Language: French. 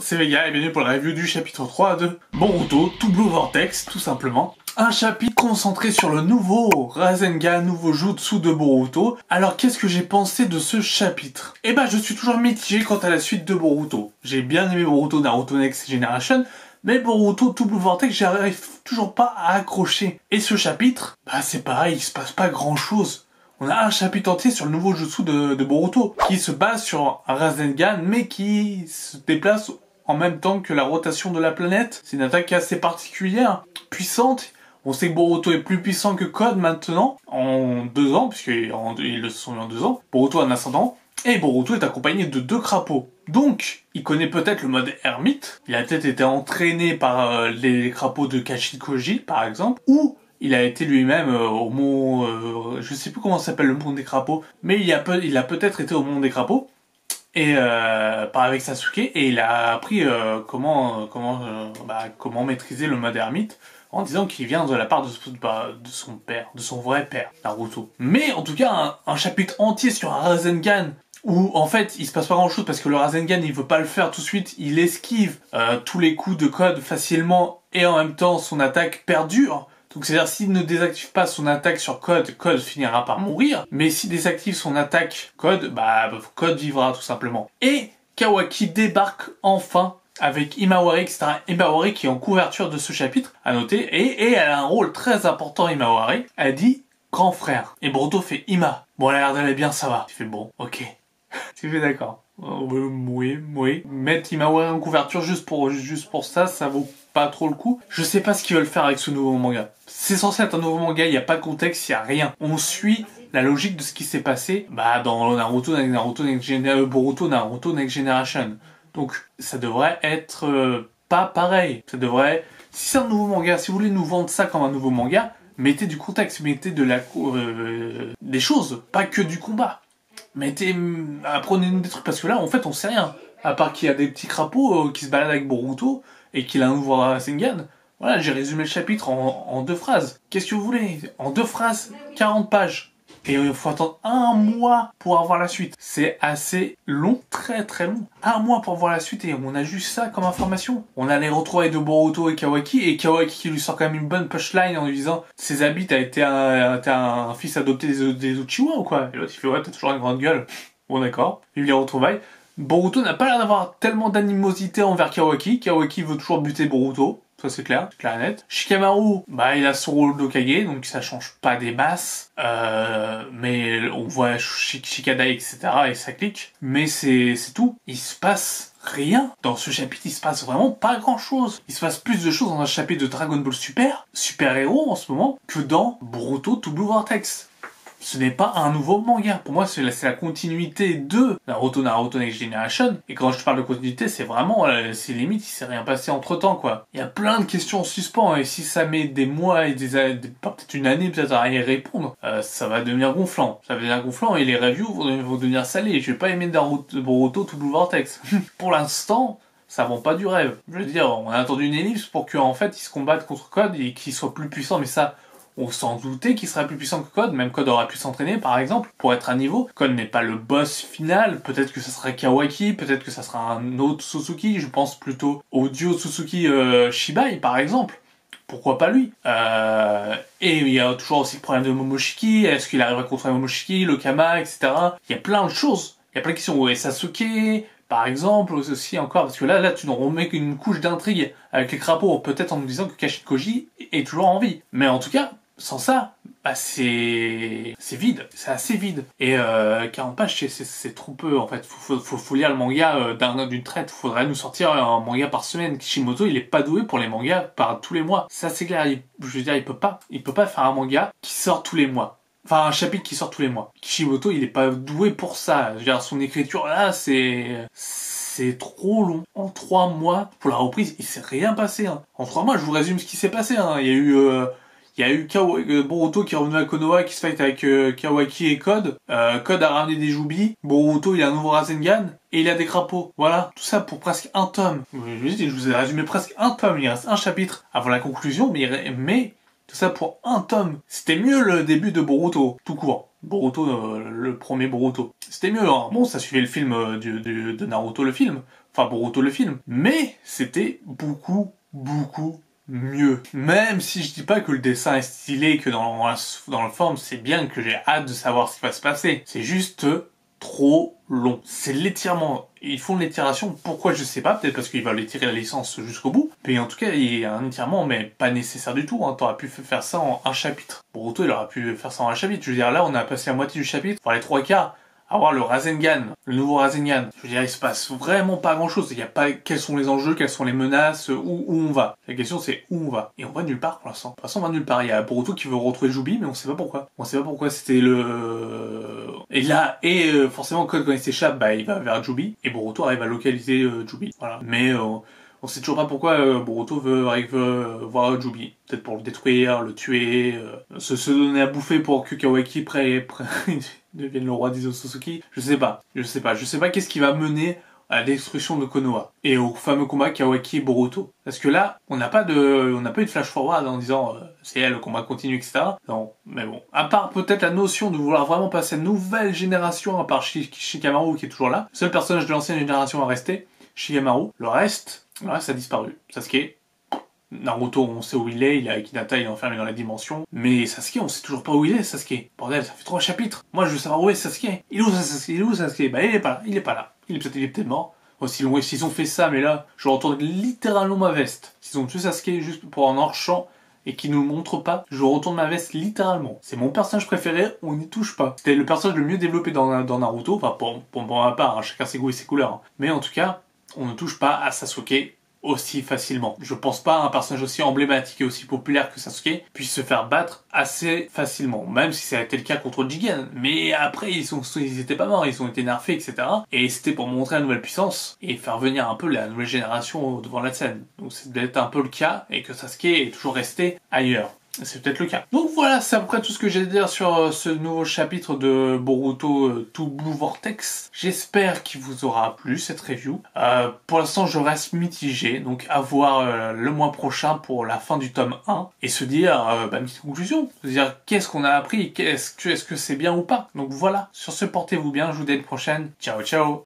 c'est Vega et bienvenue pour la review du chapitre 3 de Boruto, To Blue Vortex, tout simplement. Un chapitre concentré sur le nouveau Rasengan, nouveau jutsu de Boruto. Alors qu'est-ce que j'ai pensé de ce chapitre? Eh ben je suis toujours mitigé quant à la suite de Boruto. J'ai bien aimé Boruto Naruto Next Generation, mais Boruto To Blue Vortex, j'arrive toujours pas à accrocher. Et ce chapitre, bah c'est pareil, il se passe pas grand chose. On a un chapitre entier sur le nouveau jutsu de Boruto, qui se base sur un Rasengan, mais qui se déplace en même temps que la rotation de la planète. C'est une attaque assez particulière, puissante. On sait que Boruto est plus puissant que Code maintenant, en 2 ans, puisqu'ils le sont en 2 ans. Boruto a un ascendant, et Boruto est accompagné de 2 crapauds. Donc, il connaît peut-être le mode ermite, il a peut-être été entraîné par les crapauds de Kashikoji, par exemple, ou il a été lui-même au mont... je sais plus comment s'appelle le mont des crapauds, mais il a peut-être été au mont des crapauds, et avec Sasuke, et il a appris comment maîtriser le mode ermite, en disant qu'il vient de la part de son père, de son vrai père, Naruto. Mais en tout cas, un chapitre entier sur un Rasengan, où en fait il se passe pas grand chose parce que le Rasengan il veut pas le faire tout de suite, il esquive tous les coups de Code facilement, et en même temps son attaque perdure. Donc c'est-à-dire s'il ne désactive pas son attaque sur Code, Code finira par mourir. Mais s'il désactive son attaque Code, bah Code vivra tout simplement. Et Kawaki débarque enfin avec Imawari, etc. Imawari qui est en couverture de ce chapitre, à noter. Et elle a un rôle très important, Imawari. Elle dit grand frère. Et Boruto fait Ima. Bon, elle a l'air d'aller bien, ça va. Tu fais bon, ok. Tu fais d'accord. Oui. Mettre Imawari en couverture juste pour ça, ça vaut pas trop le coup. Je sais pas ce qu'ils veulent faire avec ce nouveau manga. C'est censé être un nouveau manga, il n'y a pas de contexte, il n'y a rien. On suit la logique de ce qui s'est passé dans Boruto Naruto Next Generation. Donc ça devrait être pas pareil. Ça devrait... Si c'est un nouveau manga, si vous voulez nous vendre ça comme un nouveau manga, mettez du contexte, mettez des choses, pas que du combat. Apprenez-nous des trucs, parce que là en fait on sait rien. À part qu'il y a des petits crapauds qui se baladent avec Boruto, et qu'il a un nouveau Rasengan. Voilà, j'ai résumé le chapitre en 2 phrases. Qu'est-ce que vous voulez? En 2 phrases, 40 pages. Et il faut attendre 1 mois pour avoir la suite. C'est assez long, très long. 1 mois pour voir la suite et on a juste ça comme information. On a les retrouvailles de Boruto et Kawaki qui lui sort quand même une bonne punchline en lui disant ses habits, t'as été un fils adopté des Uchiwa ou quoi? Et l'autre il fait ouais, t'as toujours une grande gueule. Bon d'accord, il les retrouvailles. Boruto n'a pas l'air d'avoir tellement d'animosité envers Kawaki. Kawaki veut toujours buter Boruto. Ça c'est clair et net. Shikamaru, il a son rôle d'Hokage, donc ça change pas des masses. Mais on voit Shikadai, etc. et ça clique. Mais c'est tout. Il se passe rien. Dans ce chapitre, il se passe vraiment pas grand chose. Il se passe plus de choses dans un chapitre de Dragon Ball Super héros en ce moment, que dans Boruto To Blue Vortex. Ce n'est pas un nouveau manga. Pour moi, c'est la continuité de Naruto Next Generation. Et quand je parle de continuité, c'est vraiment, c'est limite, il s'est rien passé entre temps, quoi. Il y a plein de questions en suspens, et si ça met des mois et peut-être une année, peut-être à y répondre, ça va devenir gonflant. Ça va devenir gonflant, et les reviews vont devenir salées. Je vais pas aimer Boruto To Blue Vortex. Pour l'instant, ça vend pas du rêve. Je veux dire, on a attendu une ellipse pour qu'en fait, ils se combattent contre Code et qu'ils soient plus puissants, mais ça... On s'en doutait qu'il serait plus puissant que Code, même Code aurait pu s'entraîner par exemple, pour être à niveau. Code n'est pas le boss final, peut-être que ça sera Kawaki, peut-être que ça sera un autre Suzuki, je pense plutôt au duo Suzuki Shibai par exemple. Pourquoi pas lui? Et il y a toujours aussi le problème de Momoshiki, est-ce qu'il arrivera à contrôler Momoshiki, le Kama, etc. Il y a plein de choses, il y a plein de questions. Et Sasuke... Par exemple, aussi encore, parce que là, tu nous remets une couche d'intrigue avec les crapauds, peut-être en nous disant que Kashikoji est toujours en vie. Mais en tout cas, sans ça, c'est vide, c'est assez vide. Et 40 pages, c'est trop peu en fait. Faut lire le manga d'une traite. Faudrait nous sortir un manga par semaine. Kishimoto, il est pas doué pour les mangas par tous les mois. Ça c'est clair. Je veux dire, il peut pas faire un manga qui sort tous les mois. Enfin, un chapitre qui sort tous les mois. Kishimoto, il est pas doué pour ça. Je veux dire, son écriture, là, c'est trop long. En 3 mois, pour la reprise, il s'est rien passé, hein. En 3 mois, je vous résume ce qui s'est passé, hein. Il y a eu Boruto qui est revenu à Konoha, qui se fight avec Kawaki et Code. Code a ramené des Jubi. Boruto, il a un nouveau Rasengan. Et il a des crapauds. Voilà. Tout ça pour presque 1 tome. Je vous ai résumé presque 1 tome. Il reste un chapitre avant la conclusion, mais tout ça pour 1 tome. C'était mieux le début de Boruto, tout court. Boruto, le premier Boruto. C'était mieux, hein. Bon, ça suivait le film de Naruto, le film. enfin Boruto le film, mais c'était beaucoup mieux. Même si je dis pas que le dessin est stylé, que dans le forme c'est bien, que j'ai hâte de savoir ce qui va se passer, c'est juste trop long. C'est l'étirement. Ils font de l'étiration, pourquoi je sais pas, peut-être parce qu'ils veulent étirer la licence jusqu'au bout, mais en tout cas il y a un étirement, mais pas nécessaire du tout, hein. T'aurais pu faire ça en un chapitre. Boruto il aurait pu faire ça en un chapitre, je veux dire là on a passé la moitié du chapitre, enfin les 3/4, avoir le Rasengan, le nouveau Rasengan. Je veux dire, il se passe vraiment pas grand chose. Il n'y a pas quels sont les enjeux, quelles sont les menaces, où on va. La question c'est où on va. Et on va nulle part pour l'instant. Pour l'instant on va nulle part. Il y a Boruto qui veut retrouver Jubi, mais on sait pas pourquoi. On sait pas pourquoi c'était le... Et là, forcément quand il s'échappe, bah il va vers Jubi. Et Boruto arrive à localiser Jubi. Voilà. Mais on sait toujours pas pourquoi Boruto veut voir Jubi. Peut-être pour le détruire, le tuer, se donner à bouffer pour que Kawaki devienne le roi des Otsutsuki. Je sais pas qu'est-ce qui va mener à la destruction de Konoha et au fameux combat Kawaki et Boruto. Parce que là, on n'a pas eu de flash forward en disant c'est elle, le combat continue, etc. Non, mais bon. À part peut-être la notion de vouloir vraiment passer à une nouvelle génération, à part Shikamaru qui est toujours là. Le seul personnage de l'ancienne génération à rester, Shikamaru. Le reste a disparu. Sasuke, Naruto, on sait où il est avec Hinata, il est enfermé dans la dimension. Mais Sasuke, on sait toujours pas où il est, Sasuke. Bordel, ça fait 3 chapitres. Moi, je veux savoir où est Sasuke. Il est où Sasuke? Bah, il est pas là. Il est peut-être mort. S'ils ont fait ça, mais là, je retourne littéralement ma veste. S'ils ont tué Sasuke juste pour un hors-champ et qu'ils nous le montrent pas, je retourne ma veste littéralement. C'est mon personnage préféré, on n'y touche pas. C'était le personnage le mieux développé dans Naruto, enfin pour ma part, hein, chacun ses goûts et ses couleurs. Hein. Mais en tout cas, on ne touche pas à Sasuke aussi facilement. Je pense pas à un personnage aussi emblématique et aussi populaire que Sasuke puisse se faire battre assez facilement, même si ça a été le cas contre Jigen. Mais après, ils étaient pas morts, ils ont été nerfés, etc. Et c'était pour montrer la nouvelle puissance et faire venir un peu la nouvelle génération devant la scène. Donc c'est peut-être un peu le cas et que Sasuke est toujours resté ailleurs. C'est peut-être le cas. Donc voilà, c'est à peu près tout ce que j'ai à dire sur ce nouveau chapitre de Boruto To Blue Vortex. J'espère qu'il vous aura plu cette review. Pour l'instant, je reste mitigé, donc à voir le mois prochain pour la fin du tome 1 et se dire une petite conclusion. Se dire qu'est-ce qu'on a appris, est-ce que c'est bien ou pas. Donc voilà, sur ce, portez-vous bien, je vous dis à une prochaine. Ciao ciao.